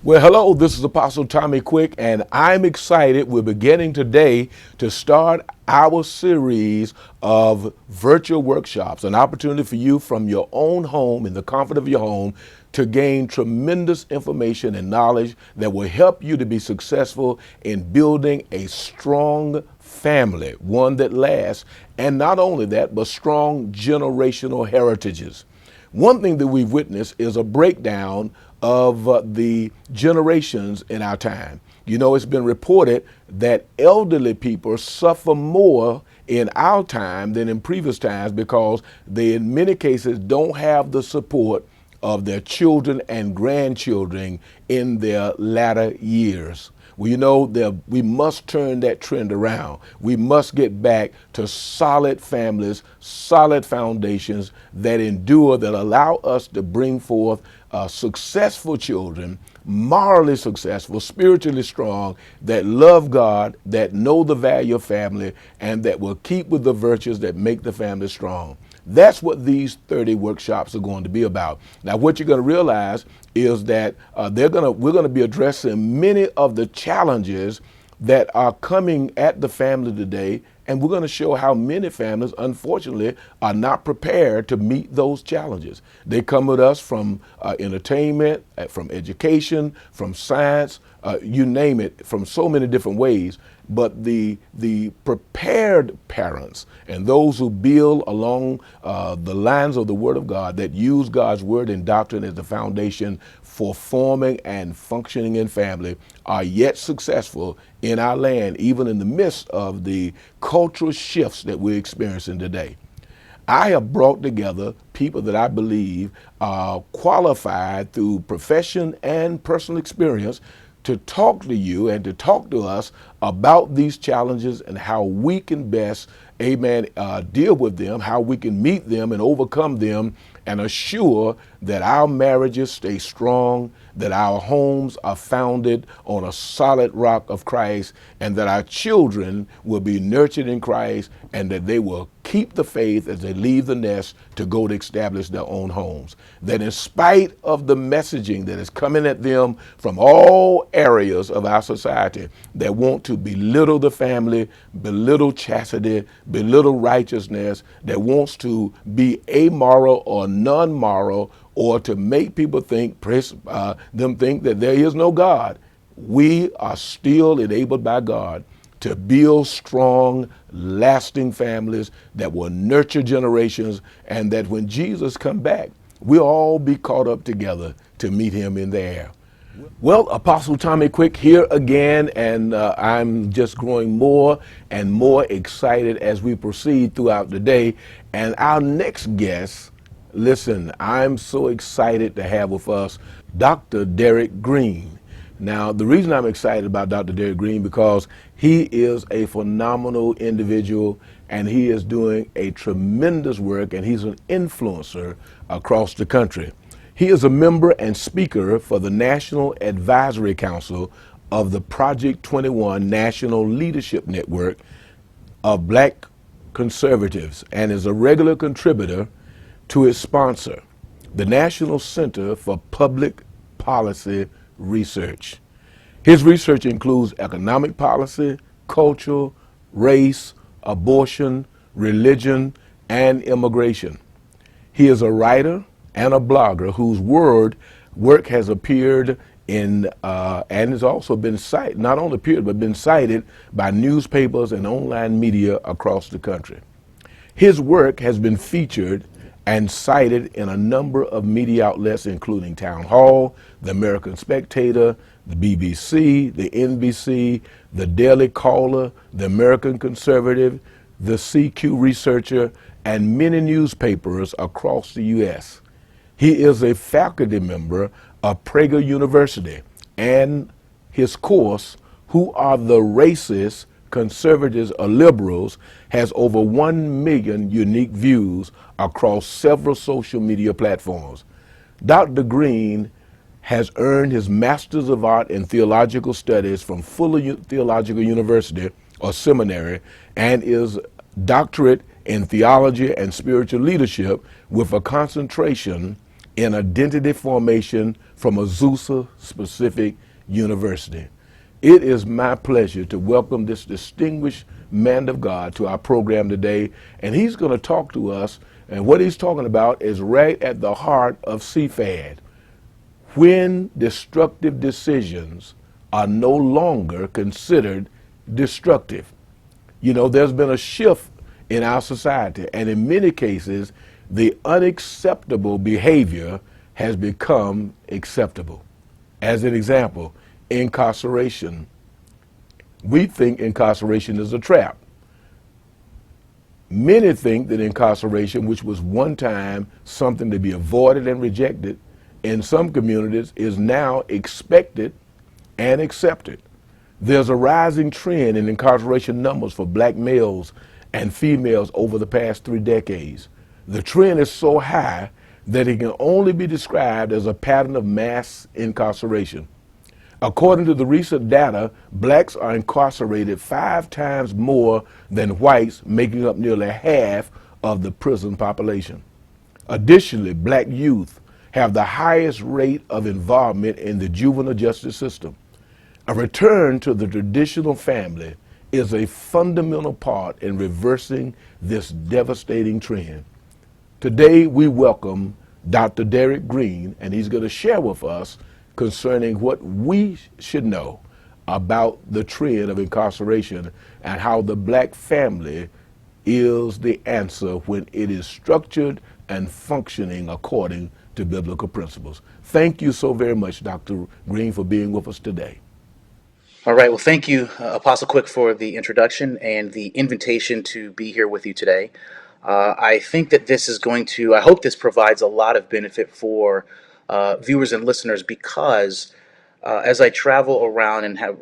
Well, hello, this is Apostle Tommy Quick, and I'm excited. We're beginning today to start our series of virtual workshops, an opportunity for you from your own home, in the comfort of your home, to gain tremendous information and knowledge that will help you to be successful in building a strong family, one that lasts, and not only that, but strong generational heritages. One thing that we've witnessed is a breakdown of the generations in our time. You know, it's been reported that elderly people suffer more in our time than in previous times because they, in many cases, don't have the support of their children and grandchildren in their latter years. Well, you know, we must turn that trend around. We must get back to solid families, solid foundations that endure, that allow us to bring forth successful children, morally successful, spiritually strong, that love God, that know the value of family, and that will keep with the virtues that make the family strong. That's what these 30 workshops are going to be about. Now, what you're going to realize is that we're going to be addressing many of the challenges that are coming at the family today, and we're going to show how many families, unfortunately, are not prepared to meet those challenges. They come with us from entertainment, from education, from science, you name it, from so many different ways. But the prepared parents and those who build along the lines of the Word of God, that use God's Word and doctrine as the foundation for forming and functioning in family, are yet successful in our land, even in the midst of the cultural shifts that we're experiencing today. I have brought together people that I believe are qualified through profession and personal experience to talk to you and to talk to us about these challenges and how we can best, deal with them, how we can meet them and overcome them, and assure that our marriages stay strong, that our homes are founded on a solid rock of Christ, and that our children will be nurtured in Christ, and that they will keep the faith as they leave the nest to go to establish their own homes. That in spite of the messaging that is coming at them from all areas of our society that want to belittle the family, belittle chastity, belittle righteousness, that wants to be amoral or non-moral, or to make people think that there is no God, we are still enabled by God to build strong, lasting families that will nurture generations, and that when Jesus come back, we'll all be caught up together to meet him in the air. Well, Apostle Tommy Quick here again, and I'm just growing more and more excited as we proceed throughout the day. And our next guest, listen, I'm so excited to have with us Dr. Derryck Green. Now, the reason I'm excited about Dr. Derryck Green because he is a phenomenal individual, and he is doing a tremendous work, and he's an influencer across the country. He is a member and speaker for the National Advisory Council of the Project 21 National Leadership Network of Black Conservatives, and is a regular contributor to its sponsor, the National Center for Public Policy Research. His research includes economic policy, culture, race, abortion, religion, and immigration. He is a writer and a blogger whose work has appeared in and has also been cited, not only appeared, but been cited by newspapers and online media across the country. His work has been featured and cited in a number of media outlets, including Town Hall, the American Spectator, the BBC, the NBC, the Daily Caller, the American Conservative, the CQ Researcher, and many newspapers across the U.S. He is a faculty member of Prager University, and his course, Who Are the Racist Conservatives or Liberals, has over 1 million unique views across several social media platforms. Dr. Green has earned his Master's of Art in Theological Studies from Fuller Theological University or Seminary, and is doctorate in Theology and Spiritual Leadership with a concentration in identity formation from Azusa Specific University. It is my pleasure to welcome this distinguished man of God to our program today, and he's going to talk to us, and what he's talking about is right at the heart of CFADD. When destructive decisions are no longer considered destructive. You know, there's been a shift in our society, and in many cases, the unacceptable behavior has become acceptable. As an example, incarceration. We think incarceration is a trap. Many think that incarceration, which was one time something to be avoided and rejected, in some communities is now expected and accepted. There's a rising trend in incarceration numbers for black males and females over the past 3 decades. The trend is so high that it can only be described as a pattern of mass incarceration. According to the recent data, blacks are incarcerated 5 times more than whites, making up nearly half of the prison population. Additionally, black youth have the highest rate of involvement in the juvenile justice system. A return to the traditional family is a fundamental part in reversing this devastating trend. Today, we welcome Dr. Derryck Green, and he's going to share with us concerning what we should know about the trend of incarceration and how the black family is the answer when it is structured and functioning according to biblical principles. Thank you so very much, Dr. Green, for being with us today. All right. Well, thank you, Apostle Quick, for the introduction and the invitation to be here with you today. I think that I hope this provides a lot of benefit for viewers and listeners because as I travel around and have,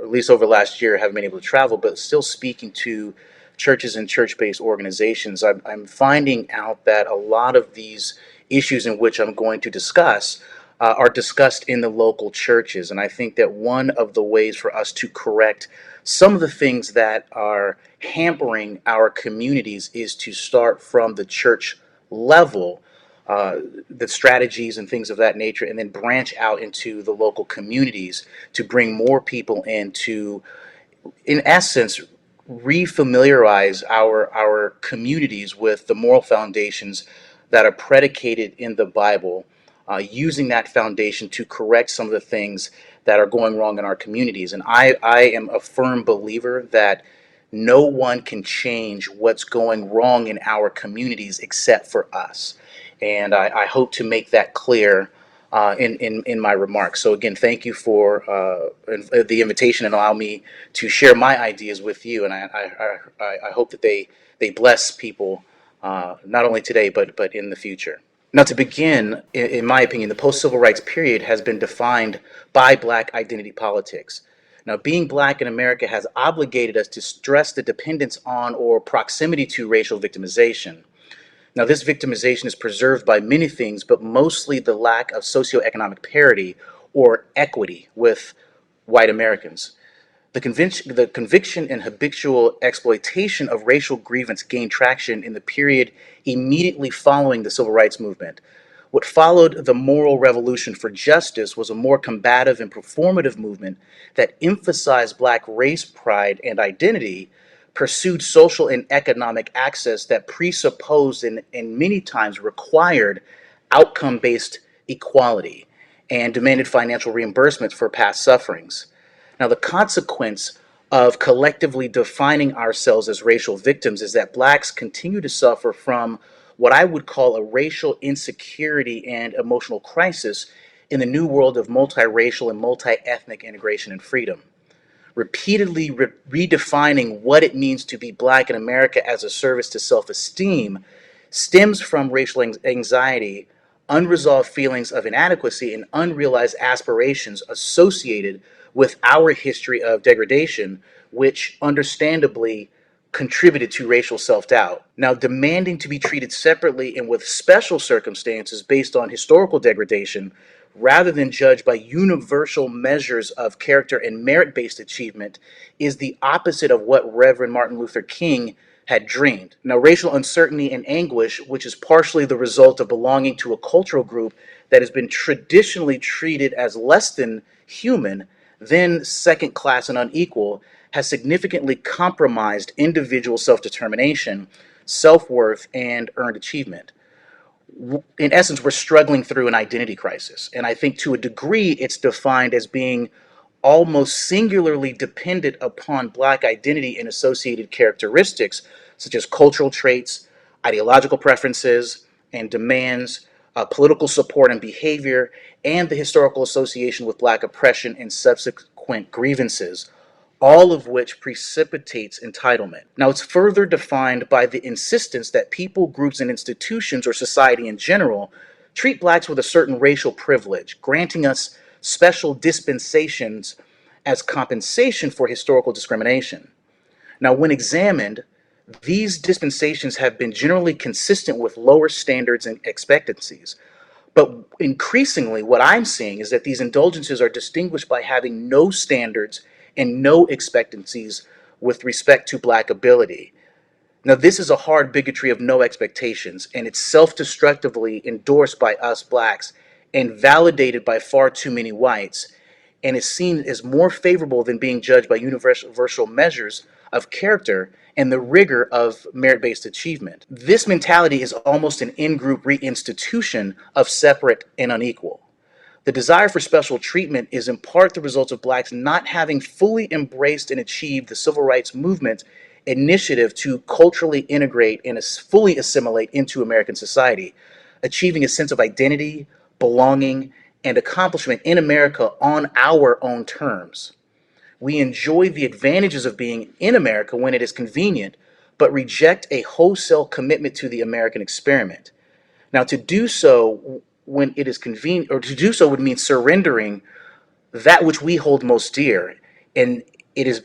at least over last year, haven't been able to travel, but still speaking to churches and church-based organizations, I'm finding out that a lot of these issues in which I'm going to discuss are discussed in the local churches. And I think that one of the ways for us to correct some of the things that are hampering our communities is to start from the church level, the strategies and things of that nature, and then branch out into the local communities to bring more people in to, in essence, refamiliarize our communities with the moral foundations that are predicated in the Bible, using that foundation to correct some of the things that are going wrong in our communities. And I am a firm believer that no one can change what's going wrong in our communities except for us. And I hope to make that clear in my remarks. So again, thank you for the invitation and allow me to share my ideas with you. And I hope that they bless people not only today but in the future. Now, to begin, in my opinion, the post-civil rights period has been defined by black identity politics. Now, being black in America has obligated us to stress the dependence on or proximity to racial victimization. Now, this victimization is preserved by many things, but mostly the lack of socioeconomic parity or equity with white Americans. The conviction and habitual exploitation of racial grievance gained traction in the period immediately following the Civil Rights Movement. What followed the moral revolution for justice was a more combative and performative movement that emphasized black race pride and identity, pursued social and economic access that presupposed and many times required outcome-based equality, and demanded financial reimbursements for past sufferings. Now, the consequence of collectively defining ourselves as racial victims is that blacks continue to suffer from what I would call a racial insecurity and emotional crisis in the new world of multiracial and multi-ethnic integration and freedom. Repeatedly redefining what it means to be black in America as a service to self-esteem stems from racial anxiety, unresolved feelings of inadequacy, and unrealized aspirations associated with our history of degradation, which understandably contributed to racial self-doubt. Now, demanding to be treated separately and with special circumstances based on historical degradation, rather than judged by universal measures of character and merit-based achievement, is the opposite of what Reverend Martin Luther King had dreamed. Now, racial uncertainty and anguish, which is partially the result of belonging to a cultural group that has been traditionally treated as less than human, then second class and unequal, has significantly compromised individual self determination, self worth, and earned achievement. In essence, we're struggling through an identity crisis. And I think to a degree, it's defined as being almost singularly dependent upon Black identity and associated characteristics, such as cultural traits, ideological preferences and demands, political support and behavior, and the historical association with Black oppression and subsequent grievances, all of which precipitates entitlement. Now, it's further defined by the insistence that people, groups, and institutions, or society in general, treat blacks with a certain racial privilege, granting us special dispensations as compensation for historical discrimination. Now, when examined, these dispensations have been generally consistent with lower standards and expectancies. But increasingly, what I'm seeing is that these indulgences are distinguished by having no standards and no expectancies with respect to Black ability. Now, this is a hard bigotry of no expectations, and it's self destructively endorsed by us Blacks and validated by far too many whites, and is seen as more favorable than being judged by universal measures of character and the rigor of merit based achievement. This mentality is almost an in group reinstitution of separate and unequal. The desire for special treatment is in part the result of blacks not having fully embraced and achieved the civil rights movement initiative to culturally integrate and fully assimilate into American society, achieving a sense of identity, belonging, and accomplishment in America on our own terms. We enjoy the advantages of being in America when it is convenient, but reject a wholesale commitment to the American experiment. Now, to do so when it is convenient, or to do so would mean surrendering that which we hold most dear. And it is,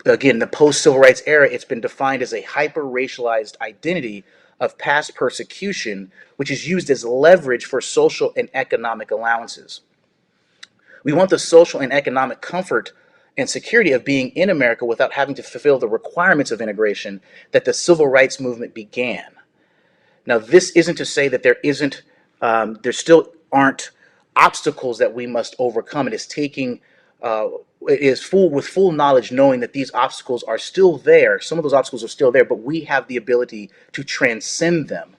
again, the post civil rights era, it's been defined as a hyper racialized identity of past persecution, which is used as leverage for social and economic allowances. We want the social and economic comfort and security of being in America without having to fulfill the requirements of integration that the civil rights movement began. Now, this isn't to say that there still aren't obstacles that we must overcome. It is taking, it is with full knowledge, knowing that these obstacles are still there. Some of those obstacles are still there, but we have the ability to transcend them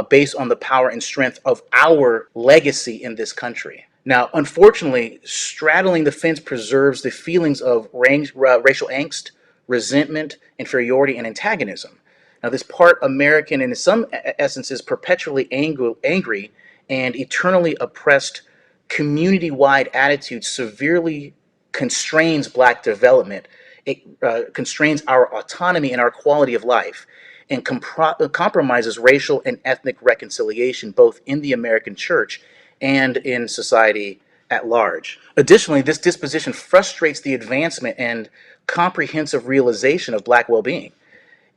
based on the power and strength of our legacy in this country. Now, unfortunately, straddling the fence preserves the feelings of racial angst, resentment, inferiority, and antagonism. Now, this part American, and in some essences, perpetually angry and eternally oppressed community-wide attitude severely constrains Black development. It constrains our autonomy and our quality of life, and compromises racial and ethnic reconciliation both in the American church and in society at large. Additionally, this disposition frustrates the advancement and comprehensive realization of Black well-being.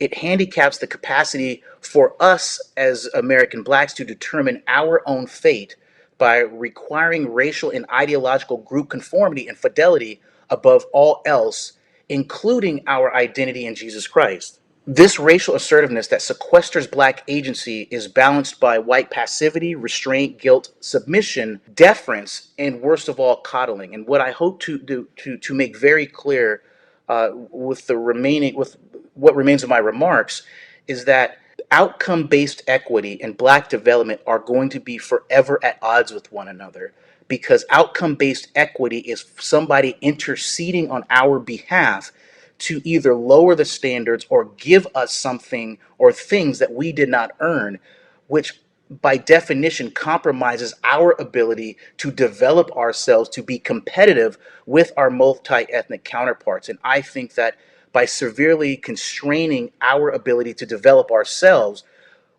It handicaps the capacity for us as American Blacks to determine our own fate by requiring racial and ideological group conformity and fidelity above all else, including our identity in Jesus Christ. This racial assertiveness that sequesters Black agency is balanced by white passivity, restraint, guilt, submission, deference, and worst of all, coddling. And what I hope to do to make very clear with what remains of my remarks is that outcome-based equity and Black development are going to be forever at odds with one another, because outcome-based equity is somebody interceding on our behalf to either lower the standards or give us something or things that we did not earn, which by definition compromises our ability to develop ourselves to be competitive with our multi-ethnic counterparts. And I think that by severely constraining our ability to develop ourselves,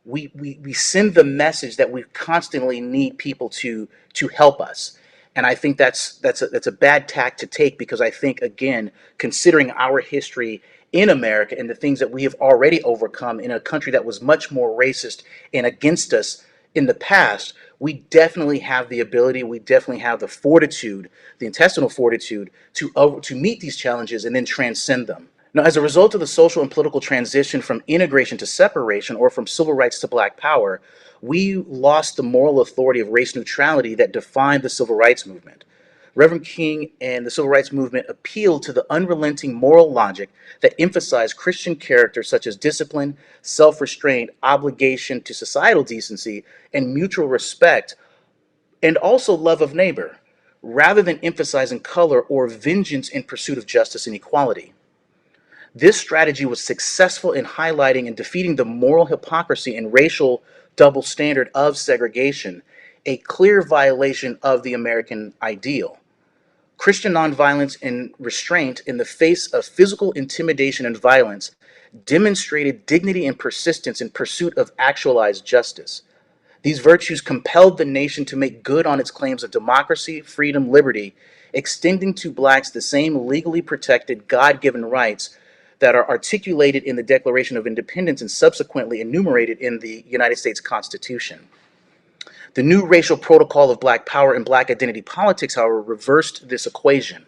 we send the message that we constantly need people to help us. And I think that's a bad tack to take, because I think, again, considering our history in America and the things that we have already overcome in a country that was much more racist and against us in the past, we definitely have the ability, we definitely have the fortitude, the intestinal fortitude to meet these challenges and then transcend them. Now, as a result of the social and political transition from integration to separation, or from civil rights to black power, we lost the moral authority of race neutrality that defined the civil rights movement. Reverend King and the civil rights movement appealed to the unrelenting moral logic that emphasized Christian character such as discipline, self restraint, obligation to societal decency, and mutual respect, and also love of neighbor, rather than emphasizing color or vengeance in pursuit of justice and equality. This strategy was successful in highlighting and defeating the moral hypocrisy and racial double standard of segregation, a clear violation of the American ideal. Christian nonviolence and restraint in the face of physical intimidation and violence demonstrated dignity and persistence in pursuit of actualized justice. These virtues compelled the nation to make good on its claims of democracy, freedom, liberty, extending to blacks the same legally protected God given rights that are articulated in the Declaration of Independence and subsequently enumerated in the United States Constitution. The new racial protocol of black power and black identity politics, however, reversed this equation.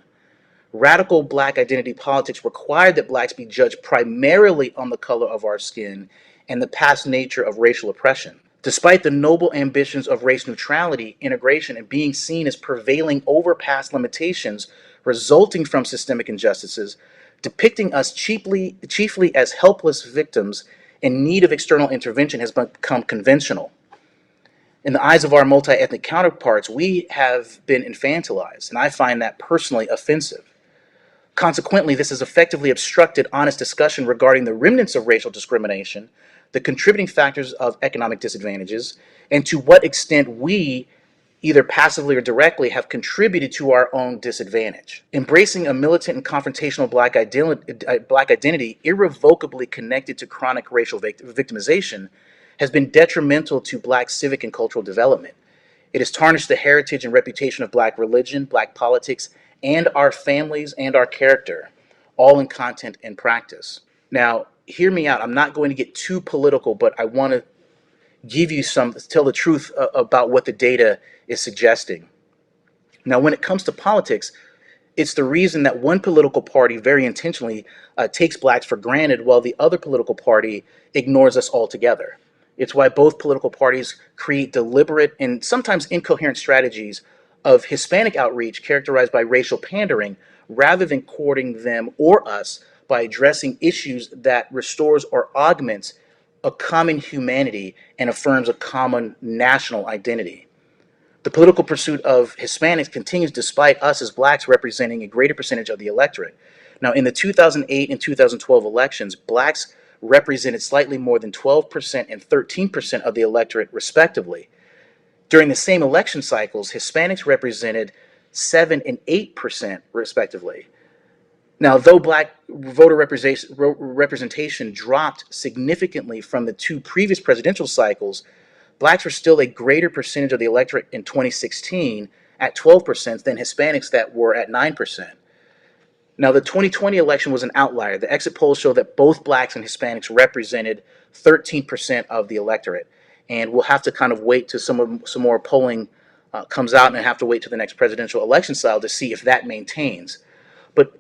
Radical black identity politics required that blacks be judged primarily on the color of our skin and the past nature of racial oppression. Despite the noble ambitions of race neutrality, integration, and being seen as prevailing over past limitations resulting from systemic injustices, depicting us chiefly as helpless victims in need of external intervention has become conventional. In the eyes of our multi-ethnic counterparts, we have been infantilized, and I find that personally offensive. Consequently, this has effectively obstructed honest discussion regarding the remnants of racial discrimination, the contributing factors of economic disadvantages, and to what extent we, either passively or directly, have contributed to our own disadvantage. Embracing a militant and confrontational black identity irrevocably connected to chronic racial victimization has been detrimental to black civic and cultural development. It has tarnished the heritage and reputation of black religion, black politics, and our families and our character, all in content and practice. Now, hear me out. I'm not going to get too political, but I want to tell the truth about what the data is suggesting. Now, when it comes to politics, it's the reason that one political party very intentionally takes blacks for granted while the other political party ignores us altogether. It's why both political parties create deliberate and sometimes incoherent strategies of Hispanic outreach characterized by racial pandering rather than courting them or us by addressing issues that restores or augments a common humanity and affirms a common national identity. The political pursuit of Hispanics continues despite us as blacks representing a greater percentage of the electorate. Now, in the 2008 and 2012 elections, blacks represented slightly more than 12% and 13% of the electorate, respectively. During the same election cycles, Hispanics represented 7 and 8%, respectively. Now, though black voter representation dropped significantly from the two previous presidential cycles, blacks were still a greater percentage of the electorate in 2016 at 12% than Hispanics that were at 9%. Now, the 2020 election was an outlier. The exit polls show that both blacks and Hispanics represented 13% of the electorate. And we'll have to kind of wait till some more polling comes out, and have to wait to the next presidential election cycle to see if that maintains. But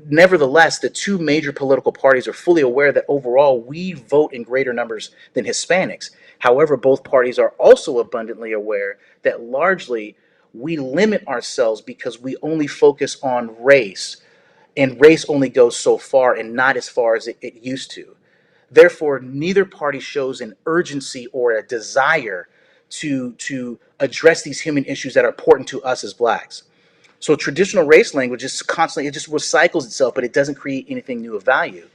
nevertheless, the two major political parties are fully aware that overall we vote in greater numbers than Hispanics. However, both parties are also abundantly aware that largely we limit ourselves because we only focus on race, and race only goes so far and not as far as it used to. Therefore, neither party shows an urgency or a desire to address these human issues that are important to us as blacks. So traditional race language is constantly, it just recycles itself, but it doesn't create anything new of value.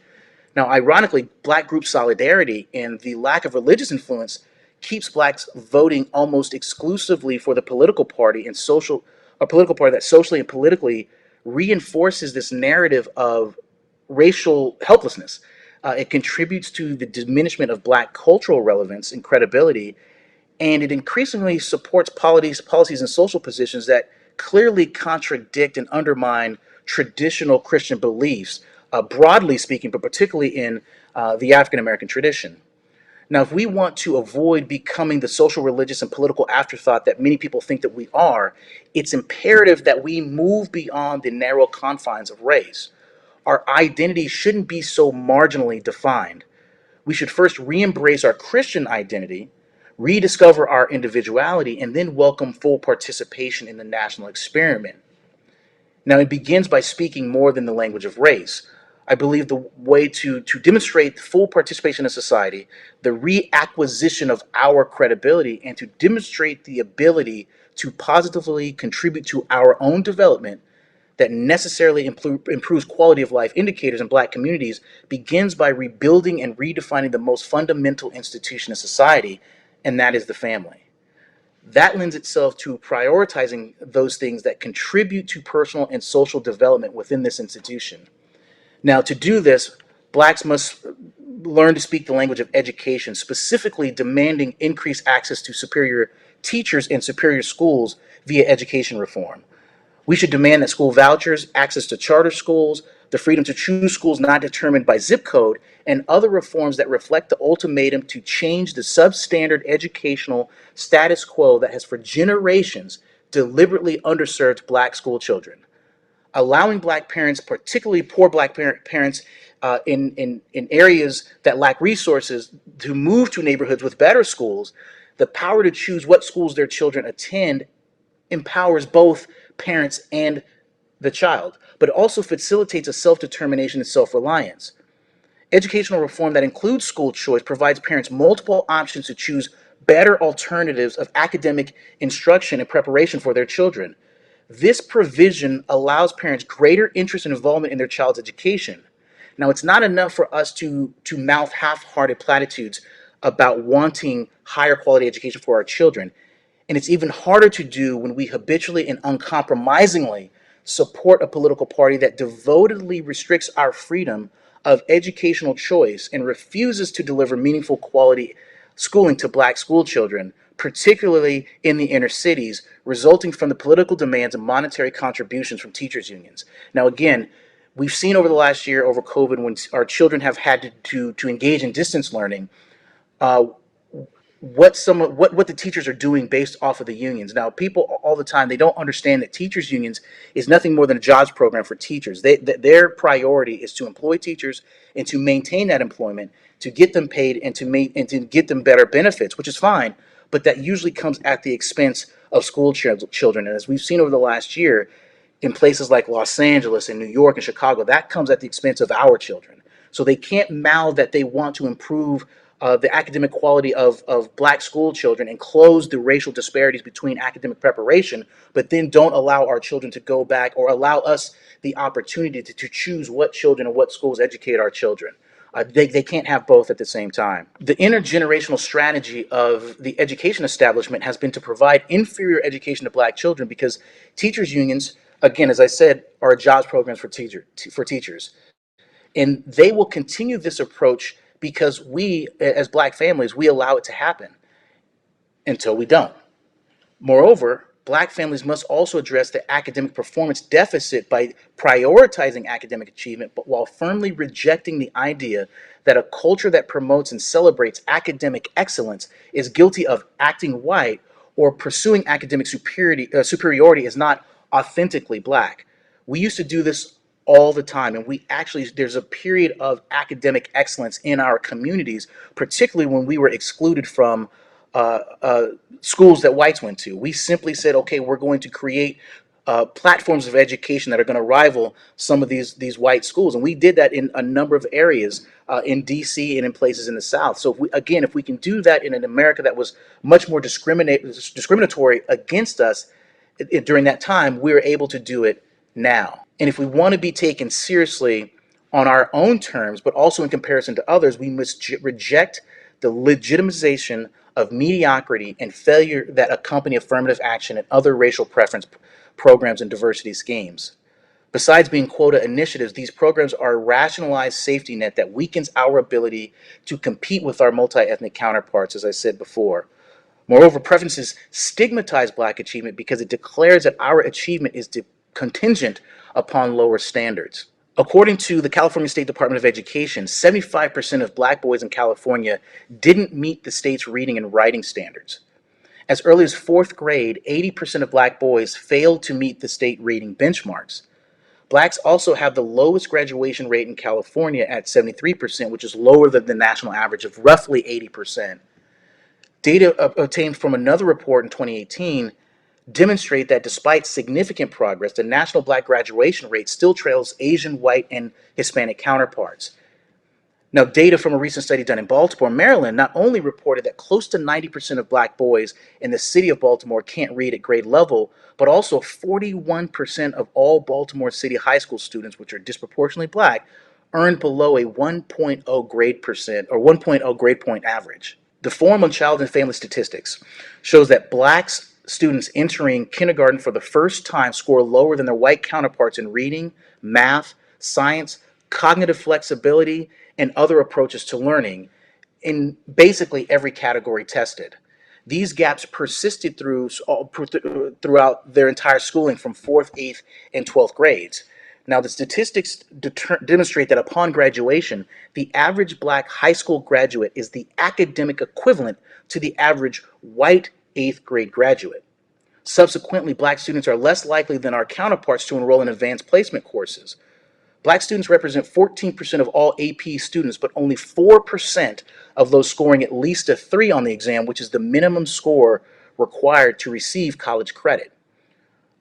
Now, ironically, black group solidarity and the lack of religious influence keeps blacks voting almost exclusively for the political party and a political party that socially and politically reinforces this narrative of racial helplessness. It contributes to the diminishment of black cultural relevance and credibility, and it increasingly supports policies and social positions that clearly contradict and undermine traditional Christian beliefs, broadly speaking, but particularly in the African American tradition. Now, if we want to avoid becoming the social, religious, and political afterthought that many people think that we are, it's imperative that we move beyond the narrow confines of race. our identity shouldn't be so marginally defined. We should first re-embrace our Christian identity, rediscover our individuality, and then welcome full participation in the national experiment. Now, it begins by speaking more than the language of race. I believe the way to demonstrate full participation in society, the reacquisition of our credibility, and to demonstrate the ability to positively contribute to our own development that necessarily improves quality of life indicators in Black communities begins by rebuilding and redefining the most fundamental institution of society, and that is the family. That lends itself to prioritizing those things that contribute to personal and social development within this institution. Now, to do this, Blacks must learn to speak the language of education, specifically demanding increased access to superior teachers and superior schools via education reform. We should demand that school vouchers, access to charter schools, the freedom to choose schools not determined by zip code, and other reforms that reflect the ultimatum to change the substandard educational status quo that has for generations deliberately underserved Black school children. Allowing Black parents, particularly poor Black parents in areas that lack resources, to move to neighborhoods with better schools, the power to choose what schools their children attend empowers both parents and the child, but it also facilitates a self-determination and self-reliance. Educational reform that includes school choice provides parents multiple options to choose better alternatives of academic instruction and preparation for their children. This provision allows parents greater interest and involvement in their child's education. Now, it's not enough for us to mouth half-hearted platitudes about wanting higher quality education for our children. And it's even harder to do when we habitually and uncompromisingly support a political party that devotedly restricts our freedom of educational choice and refuses to deliver meaningful quality schooling to Black school children, particularly in the inner cities, resulting from the political demands and monetary contributions from teachers' unions. Now, again, we've seen over the last year, over COVID, when our children have had to engage in distance learning, uh, what the teachers are doing based off of the unions. Now, people all the time, they don't understand that teachers unions is nothing more than a jobs program for teachers. Their priority is to employ teachers and to maintain that employment, to get them paid and to get them better benefits, which is fine, but that usually comes at the expense of school children. And as we've seen over the last year, in places like Los Angeles and New York and Chicago, that comes at the expense of our children. So they can't mouth that they want to improve the academic quality of Black school children and close the racial disparities between academic preparation, but then don't allow our children to go back or allow us the opportunity to choose what children and what schools educate our children. They can't have both at the same time. The intergenerational strategy of the education establishment has been to provide inferior education to Black children because teachers unions, again, as I said, are jobs programs for teachers. And they will continue this approach because we, as Black families, we allow it to happen until we don't. Moreover, Black families must also address the academic performance deficit by prioritizing academic achievement, but while firmly rejecting the idea that a culture that promotes and celebrates academic excellence is guilty of acting white or pursuing academic superiority is not authentically Black. We used to do this all the time, and there's a period of academic excellence in our communities, particularly when we were excluded from uh, uh, schools that whites went to. We simply said, okay, we're going to create platforms of education that are going to rival some of these white schools, and we did that in a number of areas in D.C. and in places in the South. So if we can do that in an America that was much more discriminatory against us during that time, we're able to do it now. And if we want to be taken seriously on our own terms, but also in comparison to others, we must reject the legitimization of mediocrity and failure that accompany affirmative action and other racial preference programs and diversity schemes. Besides being quota initiatives, these programs are a rationalized safety net that weakens our ability to compete with our multi-ethnic counterparts, as I said before. Moreover, preferences stigmatize Black achievement because it declares that our achievement is contingent upon lower standards. According to the California State Department of Education, 75% of Black boys in California didn't meet the state's reading and writing standards. As early as fourth grade, 80% of Black boys failed to meet the state reading benchmarks. Blacks also have the lowest graduation rate in California at 73%, which is lower than the national average of roughly 80%. Data obtained from another report in 2018 demonstrate that despite significant progress, the national black graduation rate still trails Asian, white, and Hispanic counterparts. Now, data from a recent study done in Baltimore, Maryland, not only reported that close to 90% of black boys in the city of Baltimore can't read at grade level, but also 41% of all Baltimore City high school students, which are disproportionately black, earned below a 1.0 grade percent or 1.0 grade point average. The Forum on Child and Family Statistics shows that blacks students entering kindergarten for the first time score lower than their white counterparts in reading, math, science, cognitive flexibility, and other approaches to learning in basically every category tested. These gaps persisted throughout their entire schooling from 4th, 8th, and 12th grades. Now, the statistics demonstrate that upon graduation, the average black high school graduate is the academic equivalent to the average white 8th grade graduate. Subsequently, black students are less likely than our counterparts to enroll in advanced placement courses. Black students represent 14% of all AP students, but only 4% of those scoring at least a 3 on the exam, which is the minimum score required to receive college credit.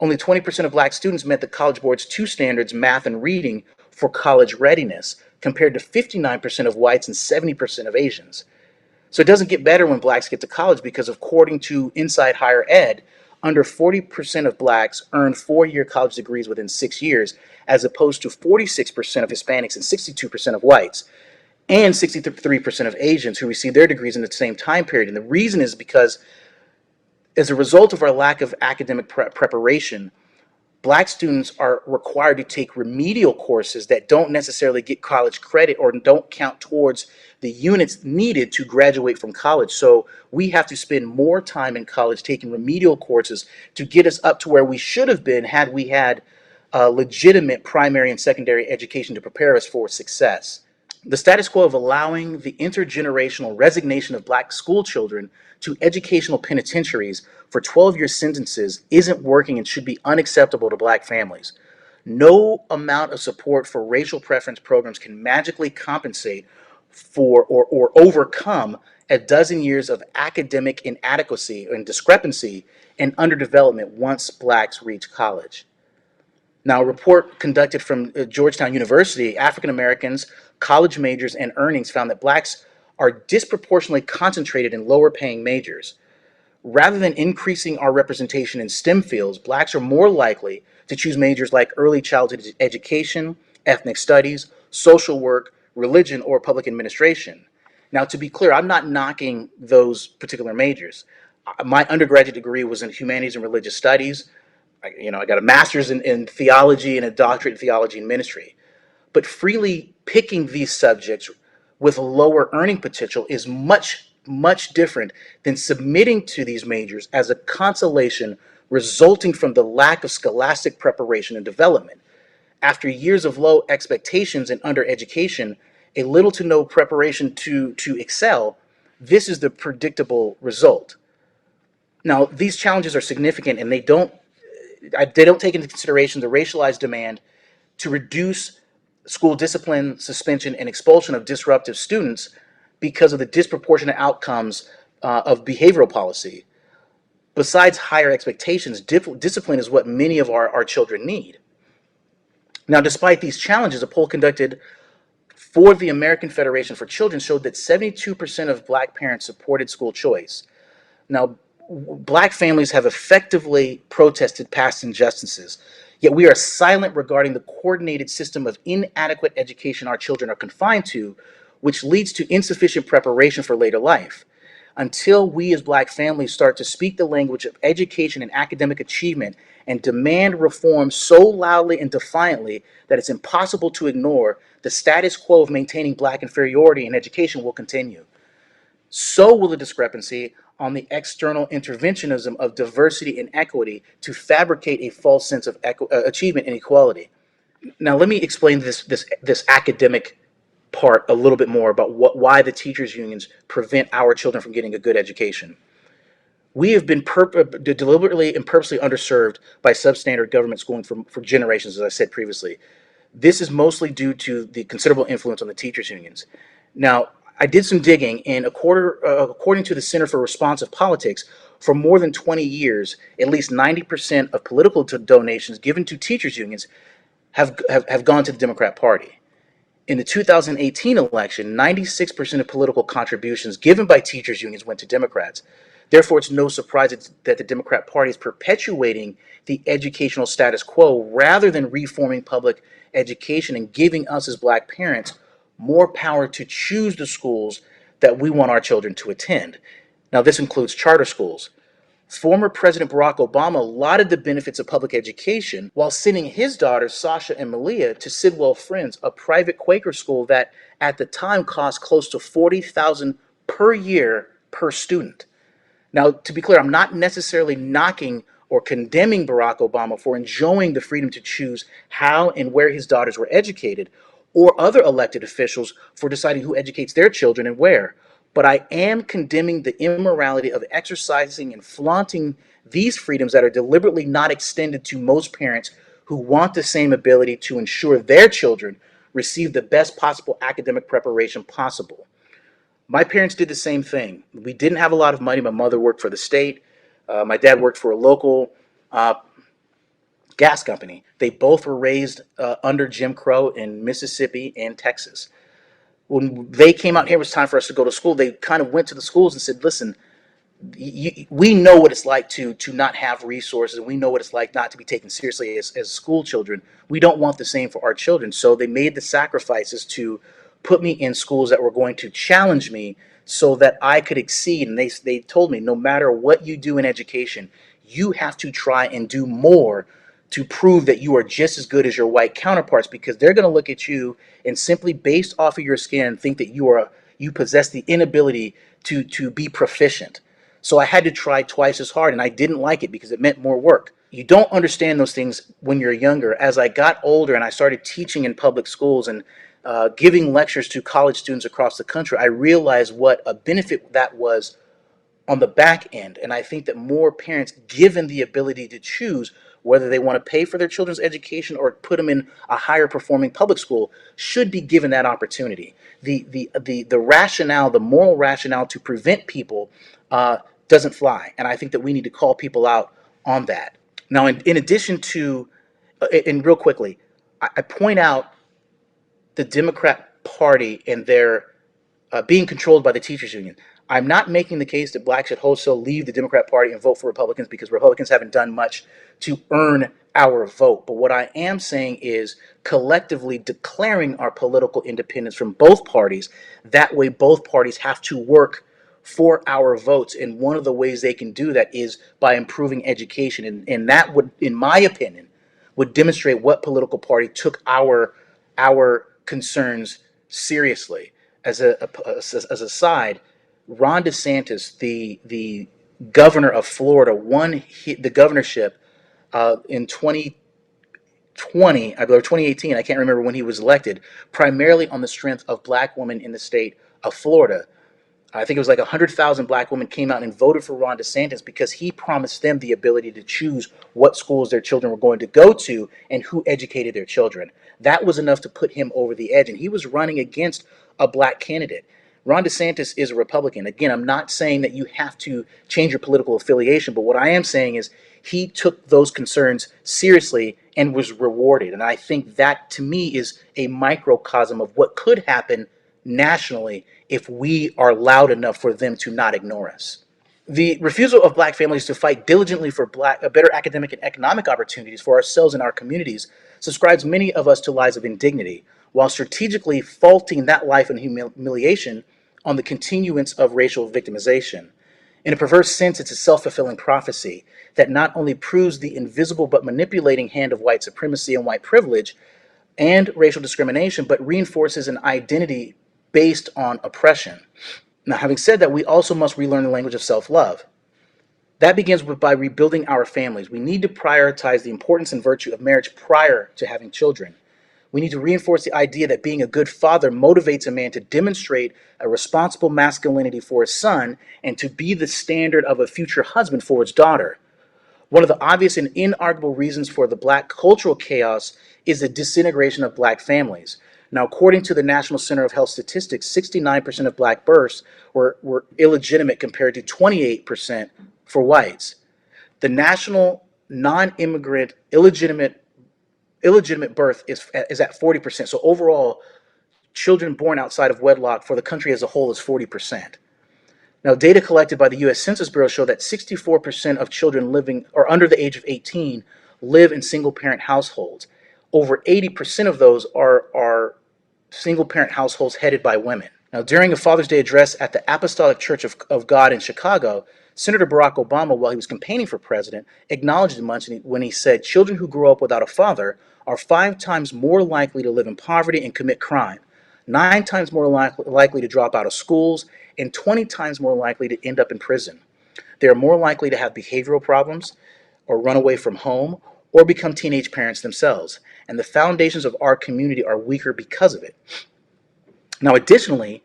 Only 20% of black students met the College Board's 2 standards, math and reading, for college readiness, compared to 59% of whites and 70% of Asians. So it doesn't get better when blacks get to college because, according to Inside Higher Ed, under 40% of blacks earn 4-year college degrees within 6 years, as opposed to 46% of Hispanics and 62% of whites, and 63% of Asians who receive their degrees in the same time period. And the reason is because, as a result of our lack of academic preparation, black students are required to take remedial courses that don't necessarily get college credit or don't count towards the units needed to graduate from college. So we have to spend more time in college taking remedial courses to get us up to where we should have been had we had legitimate primary and secondary education to prepare us for success. The status quo of allowing the intergenerational resignation of black school children to educational penitentiaries for 12-year sentences isn't working and should be unacceptable to black families. No amount of support for racial preference programs can magically compensate for or overcome a dozen years of academic inadequacy and discrepancy and underdevelopment once blacks reach college. Now, a report conducted from Georgetown University, African Americans, college majors, and earnings found that blacks are disproportionately concentrated in lower paying majors. Rather than increasing our representation in STEM fields, blacks are more likely to choose majors like early childhood education, ethnic studies, social work, religion, or public administration. Now, to be clear, I'm not knocking those particular majors. My undergraduate degree was in humanities and religious studies. I got a master's in theology and a doctorate in theology and ministry. But freely picking these subjects with lower earning potential is much, much different than submitting to these majors as a consolation resulting from the lack of scholastic preparation and development. After years of low expectations and undereducation, a little to no preparation to excel, this is the predictable result. Now, these challenges are significant, and they don't take into consideration the racialized demand to reduce school discipline, suspension, and expulsion of disruptive students because of the disproportionate outcomes of behavioral policy. Besides higher expectations, discipline is what many of our children need. Now, despite these challenges, a poll conducted for the American Federation for Children showed that 72% of black parents supported school choice. Now, black families have effectively protested past injustices, yet we are silent regarding the coordinated system of inadequate education our children are confined to, which leads to insufficient preparation for later life. Until we as black families start to speak the language of education and academic achievement and demand reform so loudly and defiantly that it's impossible to ignore, the status quo of maintaining black inferiority in education will continue. So will the discrepancy on the external interventionism of diversity and equity to fabricate a false sense of achievement and equality. Now, let me explain this academic part a little bit more about why the teachers unions prevent our children from getting a good education. We have been deliberately and purposely underserved by substandard government schooling for generations, as I said previously. This is mostly due to the considerable influence on the teachers' unions. Now, I did some digging, and according to the Center for Responsive Politics, for more than 20 years, at least 90% of political donations given to teachers' unions have gone to the Democrat Party. In the 2018 election, 96% of political contributions given by teachers' unions went to Democrats. Therefore, it's no surprise that the Democrat Party is perpetuating the educational status quo rather than reforming public education and giving us as black parents more power to choose the schools that we want our children to attend. Now, this includes charter schools. Former President Barack Obama lauded the benefits of public education while sending his daughters, Sasha and Malia, to Sidwell Friends, a private Quaker school that at the time cost close to $40,000 per year per student. Now, to be clear, I'm not necessarily knocking or condemning Barack Obama for enjoying the freedom to choose how and where his daughters were educated, or other elected officials for deciding who educates their children and where. But I am condemning the immorality of exercising and flaunting these freedoms that are deliberately not extended to most parents who want the same ability to ensure their children receive the best possible academic preparation possible. My parents did the same thing. We didn't have a lot of money. My mother worked for the state. My dad worked for a local uh, gas company. They both were raised under Jim Crow in Mississippi and Texas. When they came out here, it was time for us to go to school. They kind of went to the schools and said, listen, we know what it's like to not have resources. We know what it's like not to be taken seriously as school children. We don't want the same for our children. So they made the sacrifices to put me in schools that were going to challenge me so that I could exceed. And they told me, no matter what you do in education, you have to try and do more to prove that you are just as good as your white counterparts, because they're going to look at you and simply based off of your skin think that you possess the inability to be proficient. So I had to try twice as hard, and I didn't like it because it meant more work. You don't understand those things when you're younger. As I got older and I started teaching in public schools and giving lectures to college students across the country, I realized what a benefit that was on the back end. And I think that more parents, given the ability to choose whether they want to pay for their children's education or put them in a higher performing public school, should be given that opportunity. The rationale, the moral rationale to prevent people doesn't fly. And I think that we need to call people out on that. Now, in addition to, and real quickly, I point out the Democrat Party and their being controlled by the teachers union. I'm not making the case that blacks should wholesale leave the Democrat Party and vote for Republicans, because Republicans haven't done much to earn our vote. But what I am saying is collectively declaring our political independence from both parties. That way, both parties have to work for our votes. And one of the ways they can do that is by improving education. And that would, in my opinion, would demonstrate what political party took our concerns seriously. As a side, Ron DeSantis, the governor of Florida, won the governorship in 2020, I believe 2018. I can't remember when he was elected, primarily on the strength of black women in the state of Florida. I think it was like 100,000 black women came out and voted for Ron DeSantis because he promised them the ability to choose what schools their children were going to go to and who educated their children. That was enough to put him over the edge. And he was running against a black candidate. Ron DeSantis is a Republican. Again, I'm not saying that you have to change your political affiliation, but what I am saying is he took those concerns seriously and was rewarded. And I think that, to me, is a microcosm of what could happen nationally if we are loud enough for them to not ignore us. The refusal of black families to fight diligently for better academic and economic opportunities for ourselves and our communities subscribes many of us to lives of indignity, while strategically faulting that life and humiliation on the continuance of racial victimization. In a perverse sense, it's a self-fulfilling prophecy that not only proves the invisible but manipulating hand of white supremacy and white privilege and racial discrimination, but reinforces an identity based on oppression. Now, having said that, we also must relearn the language of self-love. That begins by rebuilding our families. We need to prioritize the importance and virtue of marriage prior to having children. We need to reinforce the idea that being a good father motivates a man to demonstrate a responsible masculinity for his son and to be the standard of a future husband for his daughter. One of the obvious and inarguable reasons for the black cultural chaos is the disintegration of black families. Now, according to the National Center of Health Statistics, 69% of black births were illegitimate compared to 28% for whites. The national non-immigrant illegitimate birth is at 40%. So overall, children born outside of wedlock for the country as a whole is 40%. Now, data collected by the U.S. Census Bureau show that 64% of children living or under the age of 18 live in single-parent households. Over 80% of those are single-parent households headed by women. Now, during a Father's Day address at the Apostolic Church of God in Chicago, Senator Barack Obama, while he was campaigning for president, acknowledged much when he said, "Children who grow up without a father are 5 times more likely to live in poverty and commit crime, 9 times more likely to drop out of schools, and 20 times more likely to end up in prison. They are more likely to have behavioral problems or run away from home or become teenage parents themselves. And the foundations of our community are weaker because of it." Now, additionally,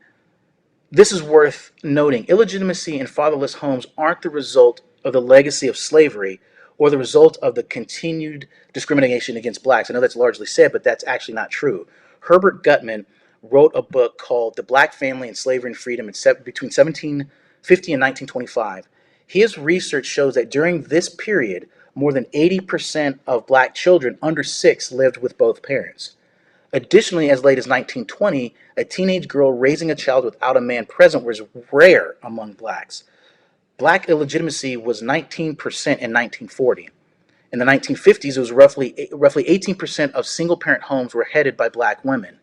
this is worth noting. Illegitimacy in fatherless homes aren't the result of the legacy of slavery or the result of the continued discrimination against blacks. I know that's largely said, but that's actually not true. Herbert Gutman wrote a book called The Black Family and Slavery and Freedom between 1750 and 1925. His research shows that during this period, more than 80% of black children under 6 lived with both parents. Additionally, as late as 1920, a teenage girl raising a child without a man present was rare among blacks. Black illegitimacy was 19% in 1940. In the 1950s, it was roughly 18% of single-parent homes were headed by black women.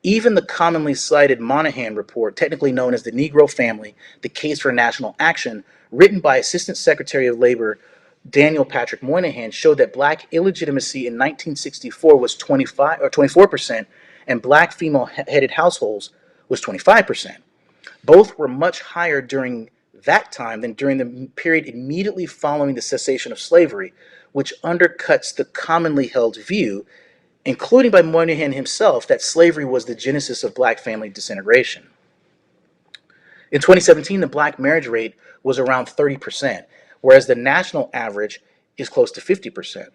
Even the commonly cited Moynihan Report, technically known as the Negro Family, the Case for National Action, written by Assistant Secretary of Labor Daniel Patrick Moynihan, showed that black illegitimacy in 1964 was 25 or 24%, and black female-headed households was 25%. Both were much higher during that time than during the period immediately following the cessation of slavery, which undercuts the commonly held view, including by Moynihan himself, that slavery was the genesis of black family disintegration. In 2017, the black marriage rate was around 30%, whereas the national average is close to 50%.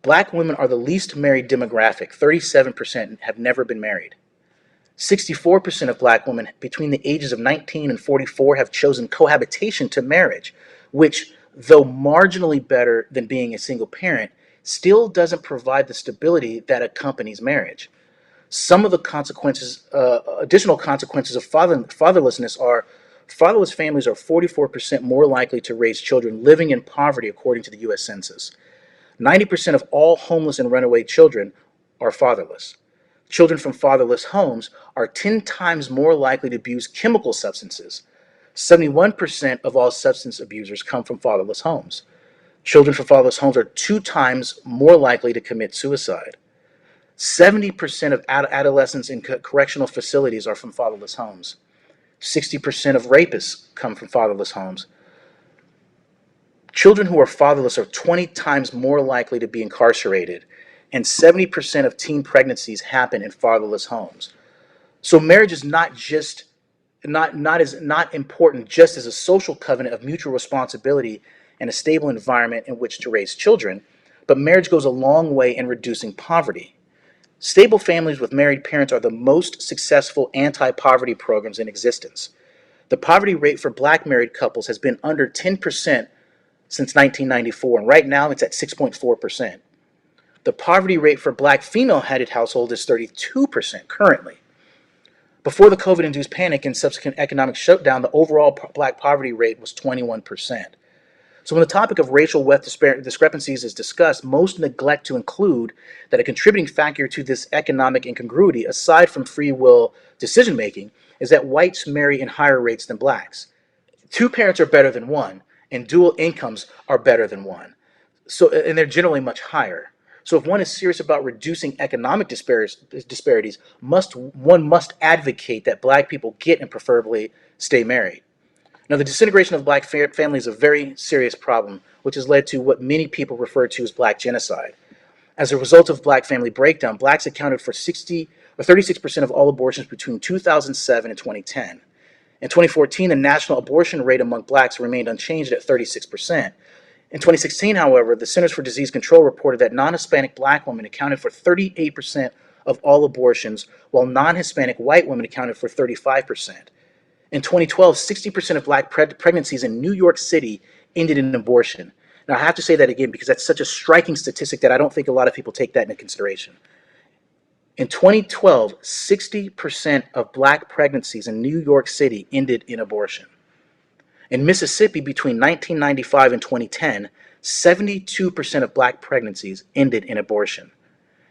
Black women are the least married demographic. 37% have never been married. 64% of black women between the ages of 19 and 44 have chosen cohabitation to marriage, which, though marginally better than being a single parent, still doesn't provide the stability that accompanies marriage. Some of the additional consequences of fatherlessness are fatherless families are 44% more likely to raise children living in poverty, according to the U.S. Census. 90% of all homeless and runaway children are fatherless. Children from fatherless homes are 10 times more likely to abuse chemical substances. 71% of all substance abusers come from fatherless homes. Children from fatherless homes are 2 times more likely to commit suicide. 70% of adolescents in correctional facilities are from fatherless homes. 60% of rapists come from fatherless homes. Children who are fatherless are 20 times more likely to be incarcerated, and 70% of teen pregnancies happen in fatherless homes. So marriage is not important just as a social covenant of mutual responsibility and a stable environment in which to raise children, but marriage goes a long way in reducing poverty. Stable families with married parents are the most successful anti-poverty programs in existence. The poverty rate for black married couples has been under 10% since 1994, and right now it's at 6.4%. The poverty rate for black female-headed households is 32% currently. Before the COVID-induced panic and subsequent economic shutdown, the overall black poverty rate was 21%. So when the topic of racial wealth discrepancies is discussed, most neglect to include that a contributing factor to this economic incongruity, aside from free will decision-making, is that whites marry in higher rates than blacks. 2 parents are better than 1, and dual incomes are better than 1. And they're generally much higher. So if one is serious about reducing economic disparities, one must advocate that black people get and preferably stay married. Now, the disintegration of black families is a very serious problem, which has led to what many people refer to as black genocide. As a result of black family breakdown, blacks accounted for 60 or 36% of all abortions between 2007 and 2010. In 2014, the national abortion rate among blacks remained unchanged at 36%. In 2016, however, the Centers for Disease Control reported that non-Hispanic black women accounted for 38% of all abortions, while non-Hispanic white women accounted for 35%. In 2012, 60% of black pregnancies in New York City ended in abortion. Now, I have to say that again because that's such a striking statistic that I don't think a lot of people take that into consideration. In 2012, 60% of black pregnancies in New York City ended in abortion. In Mississippi, between 1995 and 2010, 72% of black pregnancies ended in abortion.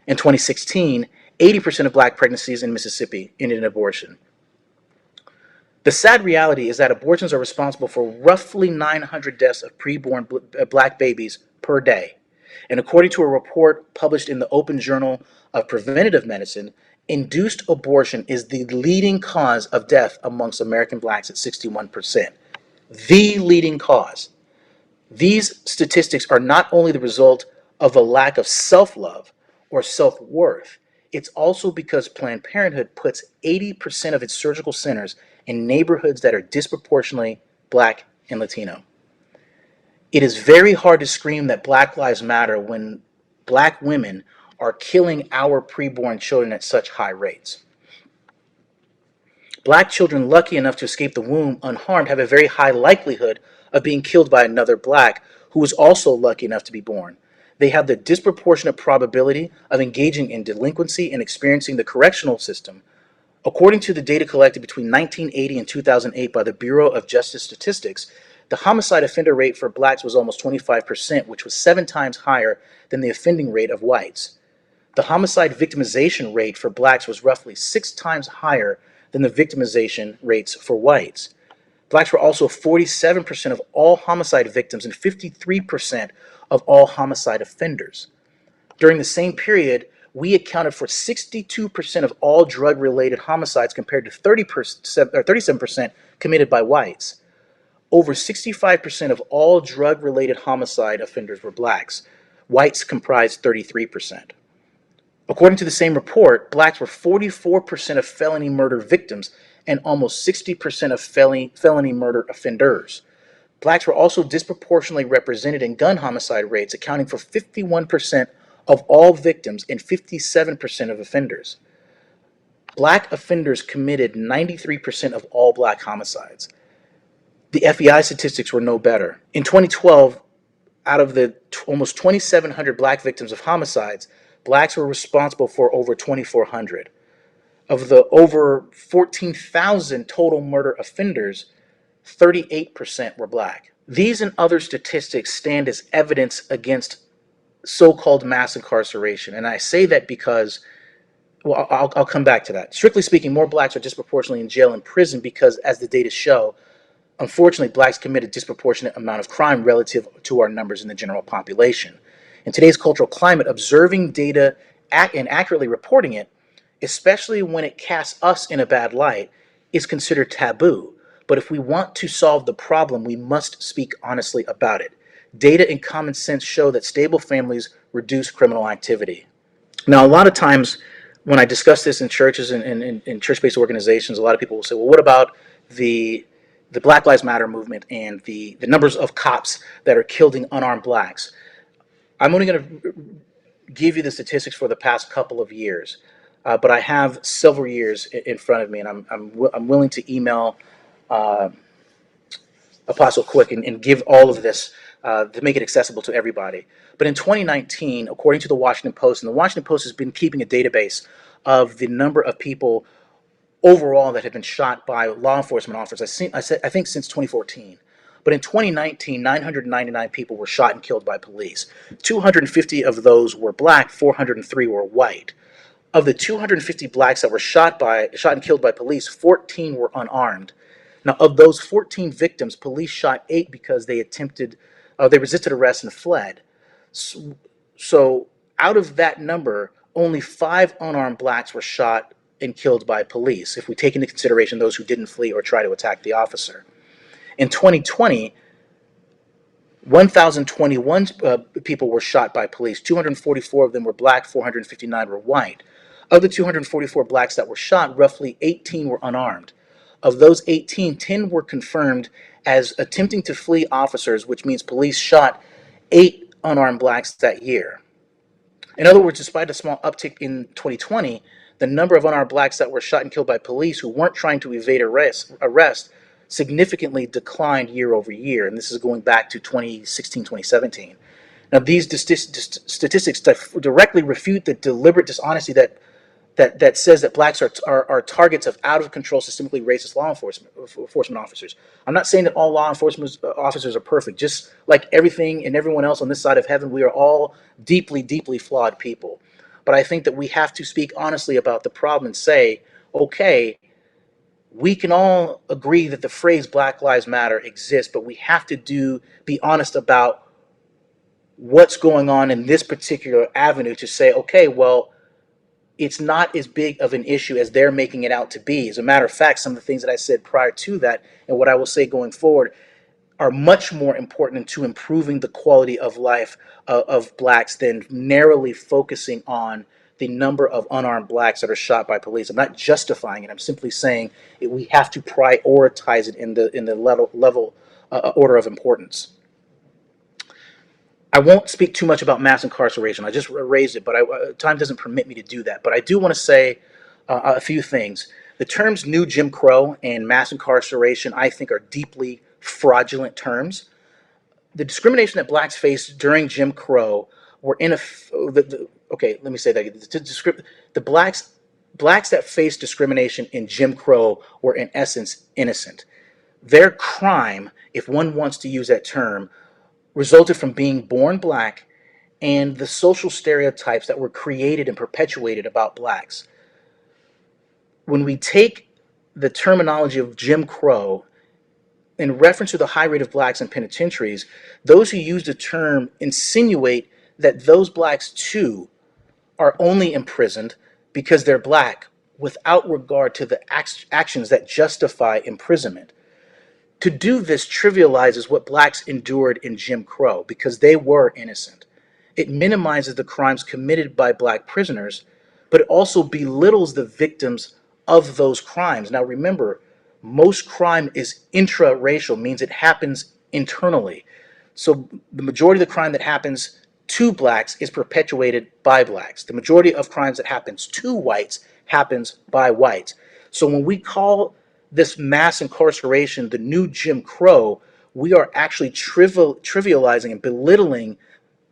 In 2016, 80% of black pregnancies in Mississippi ended in abortion. The sad reality is that abortions are responsible for roughly 900 deaths of preborn black babies per day. And according to a report published in the Open Journal of Preventative Medicine, induced abortion is the leading cause of death amongst American blacks at 61%. The leading cause. These statistics are not only the result of a lack of self-love or self-worth, it's also because Planned Parenthood puts 80% of its surgical centers in neighborhoods that are disproportionately black and Latino. It is very hard to scream that Black Lives Matter when black women are killing our preborn children at such high rates. Black children lucky enough to escape the womb unharmed have a very high likelihood of being killed by another black who is also lucky enough to be born. They have the disproportionate probability of engaging in delinquency and experiencing the correctional system. According to the data collected between 1980 and 2008 by the Bureau of Justice Statistics, the homicide offender rate for blacks was almost 25%, which was 7 times higher than the offending rate of whites. The homicide victimization rate for blacks was roughly 6 times higher than the victimization rates for whites. Blacks were also 47% of all homicide victims and 53% of all homicide offenders. During the same period, we accounted for 62% of all drug-related homicides compared to 37% committed by whites. Over 65% of all drug-related homicide offenders were blacks. Whites comprised 33%. According to the same report, blacks were 44% of felony murder victims and almost 60% of felony murder offenders. Blacks were also disproportionately represented in gun homicide rates, accounting for 51% of all victims and 57% of offenders. Black offenders committed 93% of all black homicides. The FBI statistics were no better. In 2012, out of the almost 2,700 black victims of homicides, blacks were responsible for over 2,400. Of the over 14,000 total murder offenders, 38% were black. These and other statistics stand as evidence against so-called mass incarceration. And I say that because, well, I'll come back to that. Strictly speaking, more blacks are disproportionately in jail and prison because, as the data show, unfortunately, blacks commit a disproportionate amount of crime relative to our numbers in the general population. In today's cultural climate, observing data and accurately reporting it, especially when it casts us in a bad light, is considered taboo. But if we want to solve the problem, we must speak honestly about it. Data and common sense show that stable families reduce criminal activity. Now, a lot of times when I discuss this in churches and in church-based organizations, a lot of people will say, well, what about the Black Lives Matter movement and the numbers of cops that are killing unarmed blacks? I'm only going to give you the statistics for the past couple of years, but I have several years in front of me, and I'm willing to email Apostle Quick and give all of this to make it accessible to everybody. But in 2019, according to the Washington Post, and the Washington Post has been keeping a database of the number of people overall that have been shot by law enforcement officers, I think since 2014. But in 2019, 999 people were shot and killed by police. 250 of those were black, 403 were white. Of the 250 blacks that were shot and killed by police, 14 were unarmed. Now, of those 14 victims, police shot 8 because they resisted arrest and fled. So out of that number, only 5 unarmed blacks were shot and killed by police, if we take into consideration those who didn't flee or try to attack the officer. In 2020, 1,021 people were shot by police. 244 of them were black, 459 were white. Of the 244 blacks that were shot, roughly 18 were unarmed. Of those 18, 10 were confirmed as attempting to flee officers, which means police shot 8 unarmed blacks that year. In other words, despite a small uptick in 2020, the number of unarmed blacks that were shot and killed by police who weren't trying to evade arrest significantly declined year over year. And this is going back to 2016, 2017. Now, these statistics directly refute the deliberate dishonesty that says that blacks are targets of out of control, systemically racist law enforcement officers. I'm not saying that all law enforcement officers are perfect. Just like everything and everyone else on this side of heaven, we are all deeply, deeply flawed people. But I think that we have to speak honestly about the problem and say, okay, we can all agree that the phrase Black Lives Matter exists, but we have to be honest about what's going on in this particular avenue to say, okay, well, it's not as big of an issue as they're making it out to be. As a matter of fact, some of the things that I said prior to that and what I will say going forward are much more important to improving the quality of life of blacks than narrowly focusing on the number of unarmed blacks that are shot by police. I'm not justifying it. I'm simply saying we have to prioritize it in the level order of importance. I won't speak too much about mass incarceration. I just raised it, but time doesn't permit me to do that. But I do want to say a few things. The terms new Jim Crow and mass incarceration, I think, are deeply fraudulent terms. The discrimination that blacks faced during Jim Crow were okay, let me say that. The blacks that faced discrimination in Jim Crow were in essence innocent. Their crime, if one wants to use that term, resulted from being born black and the social stereotypes that were created and perpetuated about blacks. When we take the terminology of Jim Crow in reference to the high rate of blacks in penitentiaries, those who use the term insinuate that those blacks too are only imprisoned because they're black without regard to the actions that justify imprisonment. To do this trivializes what blacks endured in Jim Crow because they were innocent. It minimizes the crimes committed by black prisoners, but it also belittles the victims of those crimes. Now remember, most crime is intra-racial, means it happens internally. So the majority of the crime that happens to blacks is perpetuated by blacks. The majority of crimes that happens to whites happens by whites. So when we call this mass incarceration the new Jim Crow, we are actually trivializing and belittling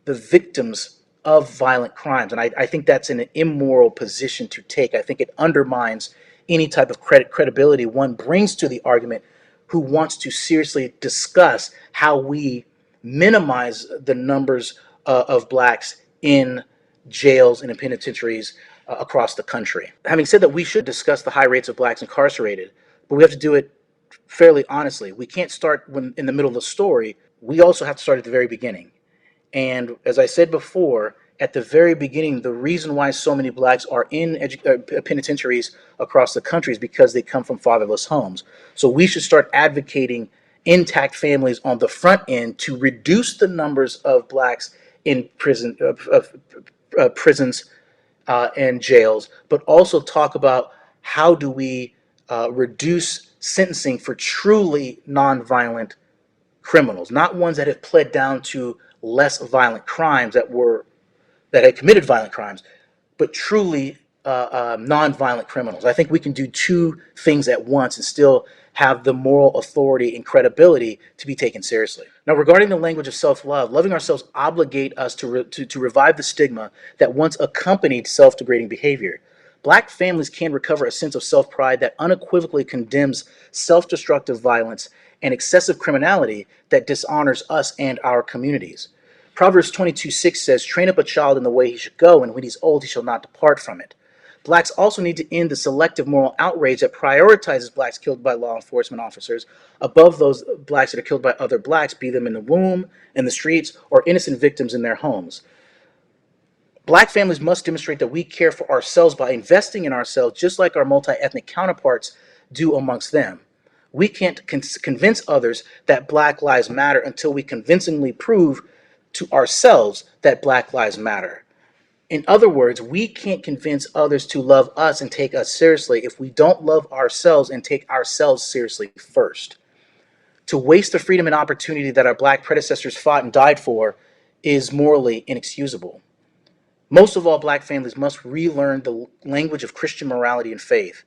the victims of violent crimes. And I think that's an immoral position to take. I think it undermines any type of credibility one brings to the argument who wants to seriously discuss how we minimize the numbers of blacks in jails and in penitentiaries across the country. Having said that, we should discuss the high rates of blacks incarcerated, but we have to do it fairly honestly. We can't start when in the middle of the story. We also have to start at the very beginning. And as I said before, at the very beginning, the reason why so many blacks are in penitentiaries across the country is because they come from fatherless homes. So we should start advocating intact families on the front end to reduce the numbers of blacks in prisons and jails, but also talk about how do we reduce sentencing for truly nonviolent criminals, not ones that have pled down to less violent crimes that had committed violent crimes, but truly non-violent criminals. I think we can do two things at once and still have the moral authority and credibility to be taken seriously. Now, regarding the language of self-love, loving ourselves obligate us to revive the stigma that once accompanied self-degrading behavior. Black families can recover a sense of self-pride that unequivocally condemns self-destructive violence and excessive criminality that dishonors us and our communities. Proverbs 22:6 says, "Train up a child in the way he should go, and when he's old, he shall not depart from it." Blacks also need to end the selective moral outrage that prioritizes blacks killed by law enforcement officers above those blacks that are killed by other blacks, be them in the womb, in the streets, or innocent victims in their homes. Black families must demonstrate that we care for ourselves by investing in ourselves just like our multi-ethnic counterparts do amongst them. We can't convince others that Black Lives Matter until we convincingly prove to ourselves that Black Lives Matter. In other words, we can't convince others to love us and take us seriously if we don't love ourselves and take ourselves seriously first. To waste the freedom and opportunity that our Black predecessors fought and died for is morally inexcusable. Most of all, Black families must relearn the language of Christian morality and faith.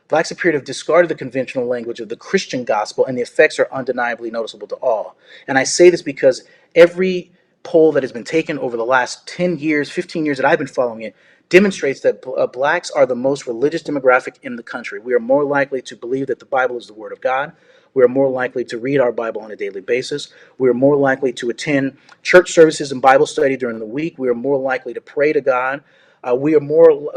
Blacks appear to have discarded the conventional language of the Christian gospel, and the effects are undeniably noticeable to all. And I say this because every poll that has been taken over the last 10 years, 15 years that I've been following it, demonstrates that blacks are the most religious demographic in the country. We are more likely to believe that the Bible is the Word of God. We are more likely to read our Bible on a daily basis. We are more likely to attend church services and Bible study during the week. We are more likely to pray to God. We are more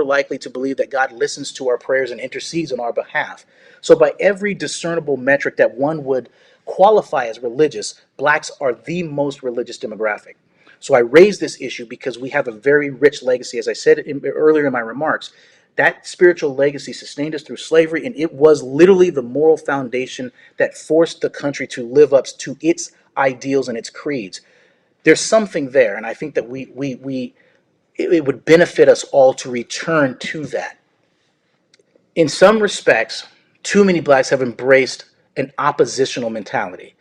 likely to believe that God listens to our prayers and intercedes on our behalf. So, by every discernible metric that one would qualify as religious, blacks are the most religious demographic. So, I raise this issue because we have a very rich legacy. As I said earlier in my remarks, that spiritual legacy sustained us through slavery, and it was literally the moral foundation that forced the country to live up to its ideals and its creeds. There's something there, and I think that it would benefit us all to return to that. In some respects, too many blacks have embraced an oppositional mentality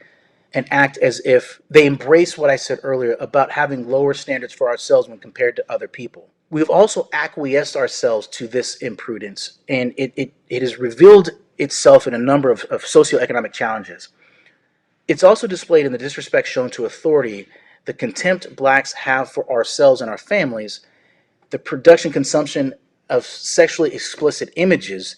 and act as if they embrace what I said earlier about having lower standards for ourselves when compared to other people. We've also acquiesced ourselves to this imprudence, and it has revealed itself in a number of socioeconomic challenges. It's also displayed in the disrespect shown to authority, the contempt blacks have for ourselves and our families, the production consumption of sexually explicit images,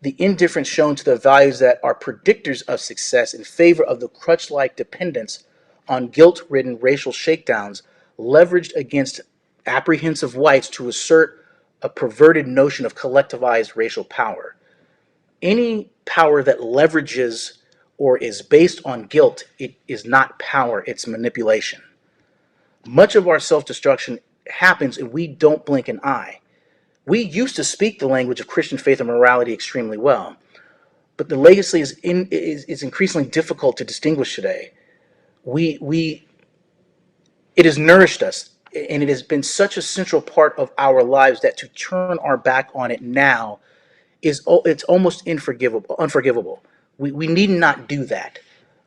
the indifference shown to the values that are predictors of success in favor of the crutch-like dependence on guilt-ridden racial shakedowns leveraged against apprehensive whites to assert a perverted notion of collectivized racial power. Any power that leverages or is based on guilt, it is not power, it's manipulation. Much of our self-destruction happens and we don't blink an eye. We used to speak the language of Christian faith and morality extremely well, but the legacy is increasingly difficult to distinguish today. It has nourished us, and it has been such a central part of our lives that to turn our back on it now it's almost unforgivable. We need not do that.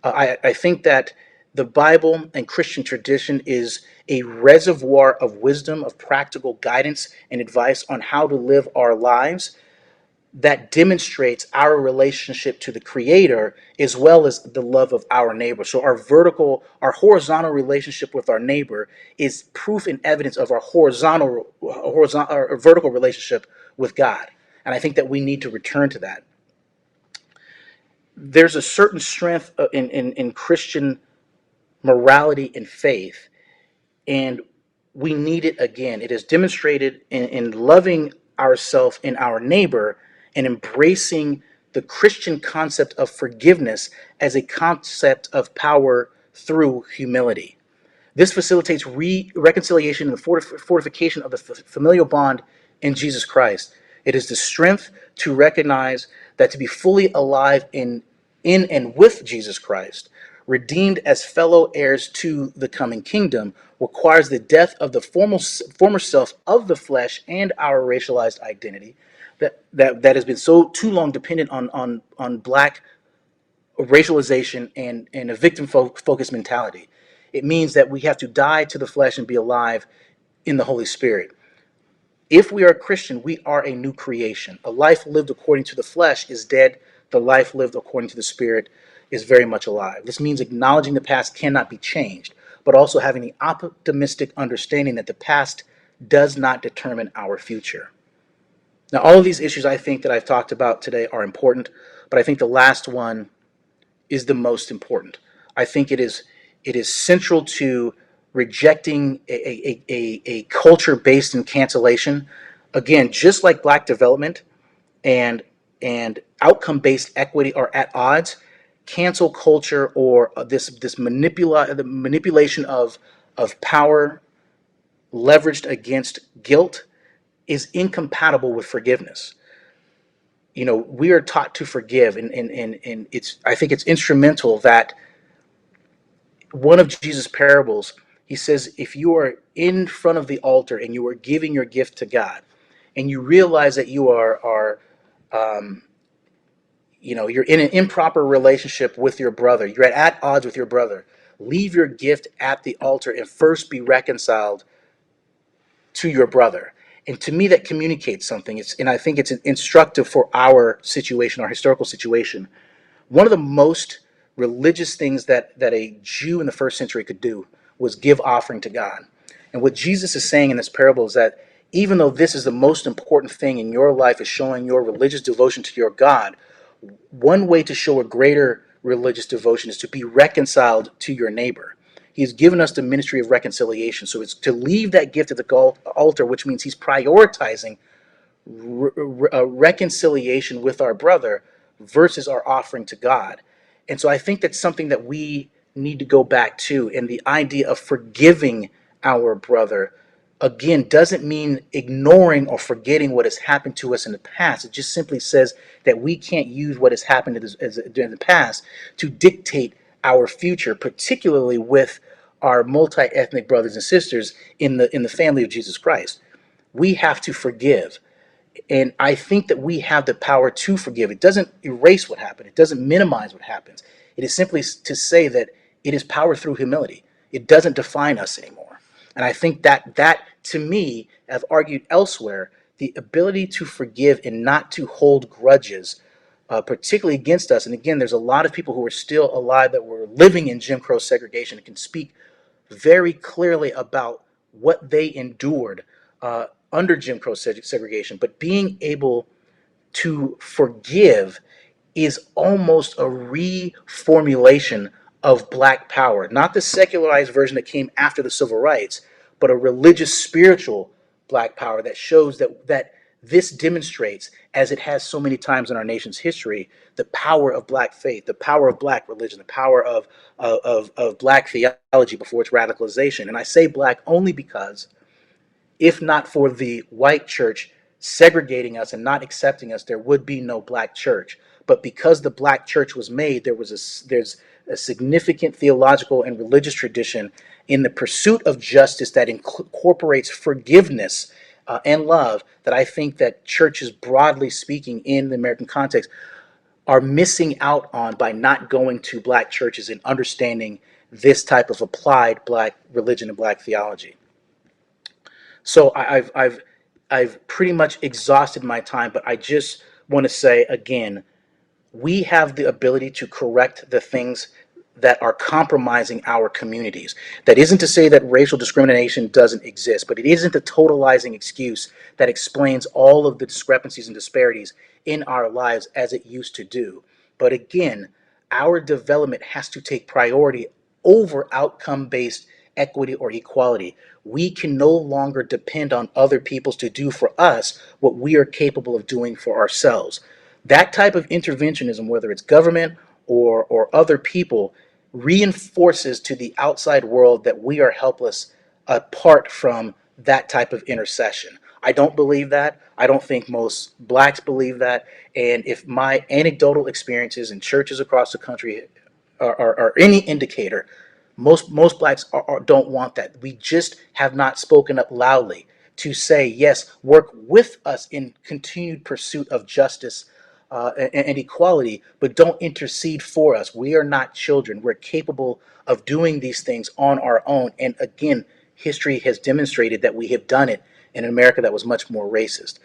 I think that the Bible and Christian tradition is a reservoir of wisdom, of practical guidance and advice on how to live our lives that demonstrates our relationship to the Creator as well as the love of our neighbor. So our horizontal relationship with our neighbor is proof and evidence of our vertical relationship with God. And I think that we need to return to that. There's a certain strength in Christian morality and faith, and we need it again. It is demonstrated in loving ourselves and our neighbor and embracing the Christian concept of forgiveness as a concept of power through humility. This facilitates reconciliation and the fortification of the familial bond in Jesus Christ. It is the strength to recognize that to be fully alive in and with Jesus Christ, redeemed as fellow heirs to the coming kingdom, requires the death of the former self of the flesh and our racialized identity that has been so too long dependent on black racialization and a victim focused mentality. It means that we have to die to the flesh and be alive in the Holy Spirit. If we are a Christian, we are a new creation. A life lived according to the flesh is dead. The life lived according to the Spirit is very much alive. This means acknowledging the past cannot be changed, but also having the optimistic understanding that the past does not determine our future. Now, all of these issues I think that I've talked about today are important, but I think the last one is the most important. I think it is central to rejecting a culture based in cancellation. Again, just like black development and outcome based equity are at odds, cancel culture or this manipulation of power leveraged against guilt is incompatible with forgiveness. we are taught to forgive, and I think it's instrumental that one of Jesus' parables, he says, if you are in front of the altar and you are giving your gift to God, and you realize that you are you're in an improper relationship with your brother, you're at odds with your brother, leave your gift at the altar and first be reconciled to your brother. And to me, that communicates something. And I think it's instructive for our situation, our historical situation. One of the most religious things that a Jew in the first century could do was give offering to God. And what Jesus is saying in this parable is that even though this is the most important thing in your life, is showing your religious devotion to your God, one way to show a greater religious devotion is to be reconciled to your neighbor. He's given us the ministry of reconciliation. So it's to leave that gift at the altar, which means he's prioritizing reconciliation with our brother versus our offering to God. And so I think that's something that we need to go back to. And the idea of forgiving our brother, again, doesn't mean ignoring or forgetting what has happened to us in the past. It just simply says that we can't use what has happened in the past to dictate our future, particularly with our multi-ethnic brothers and sisters in the family of Jesus Christ. We have to forgive. And I think that we have the power to forgive. It doesn't erase what happened. It doesn't minimize what happens. It is simply to say that it is power through humility. It doesn't define us anymore. And I think that to me, I've argued elsewhere, the ability to forgive and not to hold grudges, particularly against us. And again, there's a lot of people who are still alive that were living in Jim Crow segregation and can speak very clearly about what they endured under Jim Crow segregation. But being able to forgive is almost a reformulation of Black power, not the secularized version that came after the civil rights, but a religious, spiritual Black power that shows that this demonstrates, as it has so many times in our nation's history, the power of Black faith, the power of Black religion, the power of Black theology before its radicalization. And I say Black only because if not for the white church segregating us and not accepting us, there would be no Black church. But because the Black church was made, there's a significant theological and religious tradition in the pursuit of justice that incorporates forgiveness and love, that I think that churches, broadly speaking, in the American context, are missing out on by not going to Black churches and understanding this type of applied Black religion and Black theology. So I've pretty much exhausted my time, but I just want to say again, we have the ability to correct the things that are compromising our communities. That isn't to say that racial discrimination doesn't exist, but it isn't a totalizing excuse that explains all of the discrepancies and disparities in our lives as it used to do. But again, our development has to take priority over outcome-based equity or equality. We can no longer depend on other peoples to do for us what we are capable of doing for ourselves. That type of interventionism, whether it's government or other people, reinforces to the outside world that we are helpless apart from that type of intercession. I don't believe that. I don't think most Blacks believe that. And if my anecdotal experiences in churches across the country are any indicator, most Blacks don't want that. We just have not spoken up loudly to say, yes, work with us in continued pursuit of justice and equality, but don't intercede for us. We are not children. We're capable of doing these things on our own. And again, history has demonstrated that we have done it in an America that was much more racist.